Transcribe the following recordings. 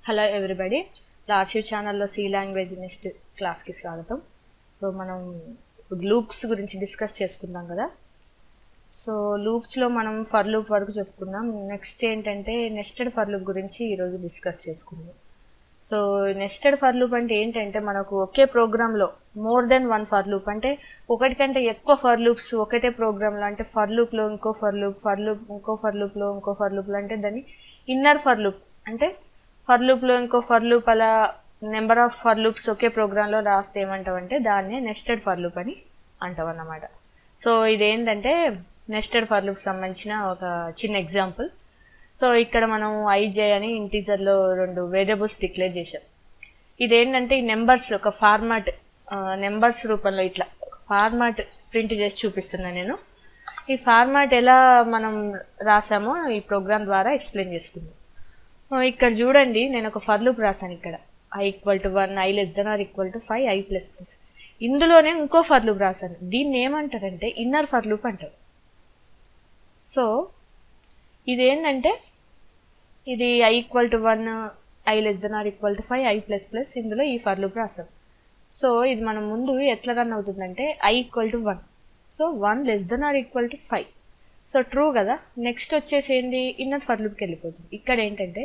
Hello everybody, లార్షివ్ ఛానల్లో C language next క్లాస్కి స్వాగతం. సో మనం ఇప్పుడు లూప్స్ గురించి డిస్కస్ చేసుకుందాం కదా. సో లూప్స్లో మనం ఫర్ లూప్ వరకు చెప్పుకున్నాం. నెక్స్ట్ ఏంటంటే నెస్టెడ్ ఫర్ లూప్ గురించి ఈరోజు డిస్కస్ చేసుకుందాం. సో నెస్టెడ్ ఫర్ లూప్ అంటే ఏంటంటే మనకు ఒకే ప్రోగ్రాంలో more than one for loop, అంటే ఒకటి కంటే ఎక్కువ ఫర్ లూప్స్ ఒకటే ప్రోగ్రాంలో, అంటే ఫర్ లూప్లో ఇంకో ఫర్ లూప్, ఇంకో ఫర్ లూప్లో ఇంకో ఫర్ లూప్లో, అంటే దాన్ని ఇన్నర్ ఫర్ లూప్, అంటే ఫర్ లూప్లో ఇంకో ఫర్ లూప్, అలా నెంబర్ ఆఫ్ ఫర్ లూప్స్ ఒకే ప్రోగ్రాంలో రాస్తే ఏమంటావంటే దాన్ని నెస్టెడ్ ఫర్ లూప్ అని అంటాం అన్నమాట. సో ఇదేంటంటే నెస్టెడ్ ఫర్ లూప్ సంబంధించిన ఒక చిన్న ఎగ్జాంపుల్. సో ఇక్కడ మనం ఐజే అని ఇంటీజర్లో 2 వేరియబుల్స్ డిక్లేర్ చేసాం. ఇదేంటంటే ఈ నెంబర్స్ ఒక ఫార్మాట్, నెంబర్స్ రూపంలో ఇట్లా ఫార్మాట్ ప్రింట్ చేసి చూపిస్తున్నాను నేను. ఈ ఫార్మాట్ ఎలా మనం రాసామో ఈ ప్రోగ్రామ్ ద్వారా ఎక్స్ప్లెయిన్ చేసుకుందాం. ఇక్కడ చూడండి, నేను ఒక ఫర్ లూప్ రాశాను. ఇక్కడ i = 1, i <= 5, i++. ఇందులోనే ఇంకో ఫర్ లూప్ రాశాను. దీన్ని ఏమంటారంటే ఇన్నర్ ఫర్ లూప్ అంటారు. సో ఇదేంటంటే ఇది i = 1, i <= 5, i++, ఇందులో ఈ ఫర్ లూప్ రాశాం. సో ఇది మనం ముందు ఎట్లా రన్ అవుతుందంటే i = 1, సో 1 <= 5, సో ట్రూ కదా. నెక్స్ట్ వచ్చేసి ఏంటి, ఇన్నర్ ఫర్ లూప్కి వెళ్ళిపోతుంది. ఇక్కడ ఏంటంటే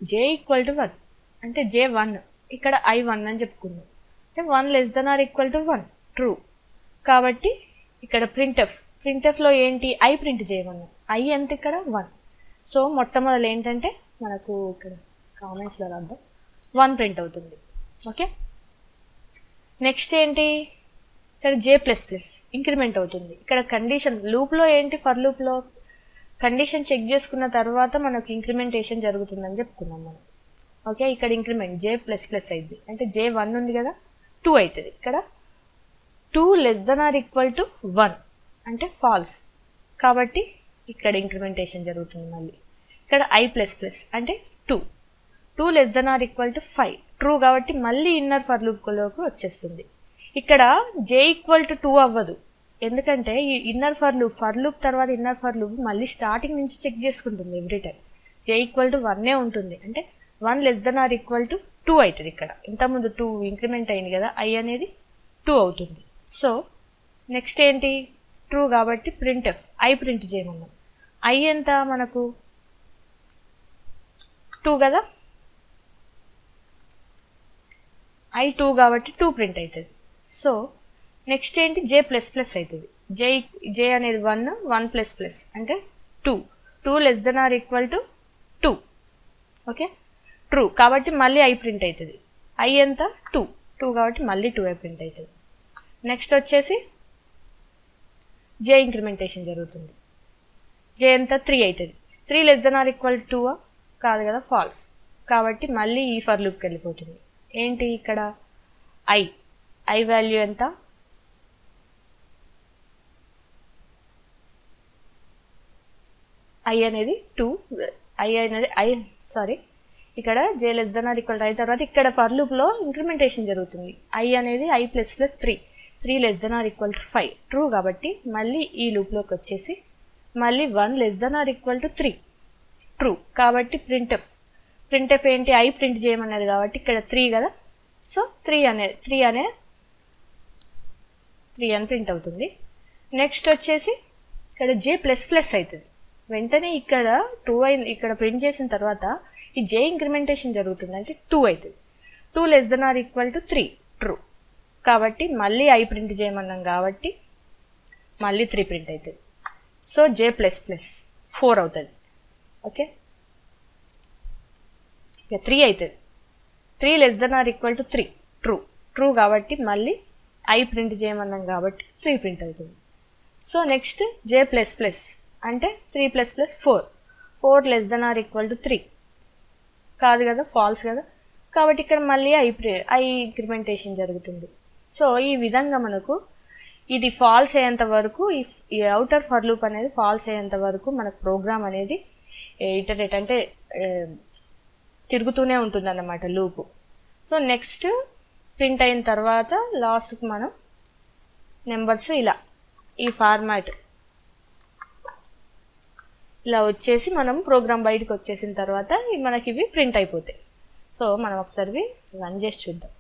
j = 1, అంటే j1, ఇక్కడ i1 అని చెప్పుకుందాం, అంటే 1 <= 1 ట్రూ. కాబట్టి ఇక్కడ ప్రింట్ఎఫ్లో ఏంటి i ప్రింట్ చేయమన్నాం. i ఎంత ఇక్కడ 1. సో మొట్టమొదలు ఏంటంటే మనకు ఇక్కడ కామెంట్స్లో రాద్దాం, 1 ప్రింట్ అవుతుంది. ఓకే, నెక్స్ట్ ఏంటి, ఇక్కడ j++ ఇంక్రిమెంట్ అవుతుంది. ఇక్కడ కండిషన్ లూప్లో ఏంటి, ఫర్ లూప్లో కండిషన్ చెక్ చేసుకున్న తర్వాత మనకు ఇంక్రిమెంటేషన్ జరుగుతుందని చెప్పుకున్నాం మనం. ఓకే, ఇక్కడ ఇంక్రిమెంట్ j++ అయింది, అంటే j1 ఉంది కదా, 2 అవుతుంది. ఇక్కడ 2 <= 1 అంటే ఫాల్స్, కాబట్టి ఇక్కడ ఇంక్రిమెంటేషన్ జరుగుతుంది. మళ్ళీ ఇక్కడ i++ అంటే 2 <= 5 ట్రూ, కాబట్టి మళ్ళీ ఇన్నర్ ఫర్ లూప్లోకి వచ్చేస్తుంది. ఇక్కడ j = 2 అవ్వదు, ఎందుకంటే ఈ ఇన్నర్ ఫర్ లూప్ తర్వాత ఇన్నర్ ఫర్ లూప్ మళ్ళీ స్టార్టింగ్ నుంచి చెక్ చేసుకుంటుంది ఎవ్రీ టైం. j = 1 ఉంటుంది, అంటే 1 <= 2 అవుతుంది. ఇక్కడ ఇంతకుముందు 2 ఇంక్రిమెంట్ అయింది కదా, i అనేది 2 అవుతుంది. సో నెక్స్ట్ ఏంటి, ట్రూ కాబట్టి ప్రింట్ఎఫ్ i ప్రింట్ చేయమన్నాం. i ఎంత మనకు 2 కదా, i 2 కాబట్టి 2 ప్రింట్ అవుతుంది. సో నెక్స్ట్ ఏంటి, j++ అవుతుంది. j అనేది 1 అంటే 2 <= 2. ఓకే, ట్రూ కాబట్టి మళ్ళీ i ప్రింట్ అవుతుంది. i ఎంత 2 కాబట్టి మళ్ళీ 2 ప్రింట్ అవుతుంది. నెక్స్ట్ వచ్చేసి j ఇంక్రిమెంటేషన్ జరుగుతుంది. j ఎంత 3 అవుతుంది. 3 <= 2 కాదు కదా, ఫాల్స్, కాబట్టి మళ్ళీ ఈ ఫర్ లూప్కి వెళ్ళిపోతుంది. ఏంటి ఇక్కడ i వాల్యూ ఎంత, i అనేది 2, ఇక్కడ j <= i తర్వాత ఇక్కడ ఫర్ లూప్లో ఇంక్రిమెంటేషన్ జరుగుతుంది. i అనేది i++ 3 <= 5 ట్రూ, కాబట్టి మళ్ళీ ఈ లూప్లోకి వచ్చేసి మళ్ళీ 1 <= 3 ట్రూ, కాబట్టి ప్రింట్ఎఫ్ ఏంటి, i ప్రింట్ చేయమన్నది కాబట్టి ఇక్కడ 3 కదా, సో 3 అని ప్రింట్ అవుతుంది. నెక్స్ట్ వచ్చేసి ఇక్కడ j++ అవుతుంది. వెంటనే ఇక్కడ 2 అయింది, ఇక్కడ ప్రింట్ చేసిన తర్వాత ఈ j ఇంక్రిమెంటేషన్ జరుగుతుంది, అంటే 2 అవుతుంది. 2 <= 3 ట్రూ, కాబట్టి మళ్ళీ i ప్రింట్ చేయమన్నాం కాబట్టి మళ్ళీ 3 ప్రింట్ అవుతుంది. సో j++ 4 అవుతుంది. ఓకే, ఇక 3 అవుతుంది. 3 <= 3 ట్రూ కాబట్టి మళ్ళీ i ప్రింట్ చేయమన్నాం కాబట్టి 3 ప్రింట్ అవుతుంది. సో నెక్స్ట్ j++ అంటే 3 + 4 <= 3 కాదు కదా, ఫాల్స్ కదా, కాబట్టి ఇక్కడ మళ్ళీ i ఇంక్రిమెంటేషన్ జరుగుతుంది. సో ఈ విధంగా మనకు ఇది ఫాల్స్ అయ్యేంత వరకు, ఈ అవుటర్ ఫర్ లూప్ అనేది ఫాల్స్ అయ్యేంత వరకు మనకు ప్రోగ్రామ్ అనేది ఇటరేట్ అంటే తిరుగుతూనే ఉంటుంది అన్నమాట లూపు. సో నెక్స్ట్ ప్రింట్ అయిన తర్వాత లాస్ట్కి మనం నెంబర్స్ ఇలా ఈ ఫార్మాట్ ఇలా వచ్చేసి మనం ప్రోగ్రామ్ బయటకు వచ్చేసిన తర్వాత మనకి ఇవి ప్రింట్ అయిపోతాయి. సో మనం ఒకసారి రన్ చేసి చూద్దాం.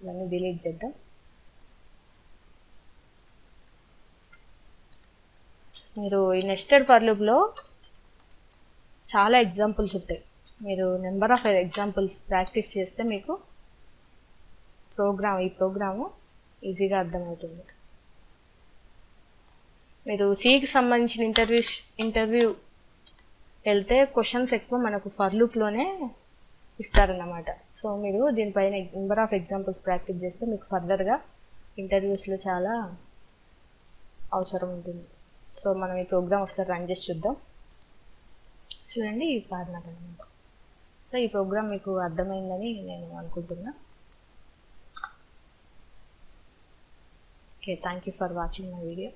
ఇవన్నీ డిలీట్ చేద్దాం. మీరు ఈ నెస్టెడ్ ఫర్ లూప్లో చాలా ఎగ్జాంపుల్స్ ఉంటాయి. మీరు నెంబర్ ఆఫ్ ఎగ్జాంపుల్స్ ప్రాక్టీస్ చేస్తే మీకు ఈ ప్రోగ్రాము ఈజీగా అర్థమవుతుంది. మీరు సికి సంబంధించిన ఇంటర్వ్యూ వెళ్తే క్వశ్చన్స్ ఎక్కువ మనకు ఫర్ లూప్లోనే ఇస్తారన్నమాట. సో మీరు దీనిపైన నెంబర్ ఆఫ్ ఎగ్జాంపుల్స్ ప్రాక్టీస్ చేస్తే మీకు ఫర్దర్గా ఇంటర్వ్యూస్లో చాలా అవసరం ఉంటుంది. సో మనం ఈ ప్రోగ్రామ్ ఒకసారి రన్ చేసి చూద్దాం. చూడండి, ఈ ఫార్మాట్ అనమాట. సో ఈ ప్రోగ్రామ్ మీకు అర్థమైందని నేను అనుకుంటున్నా. Okay, thank you for watching my video.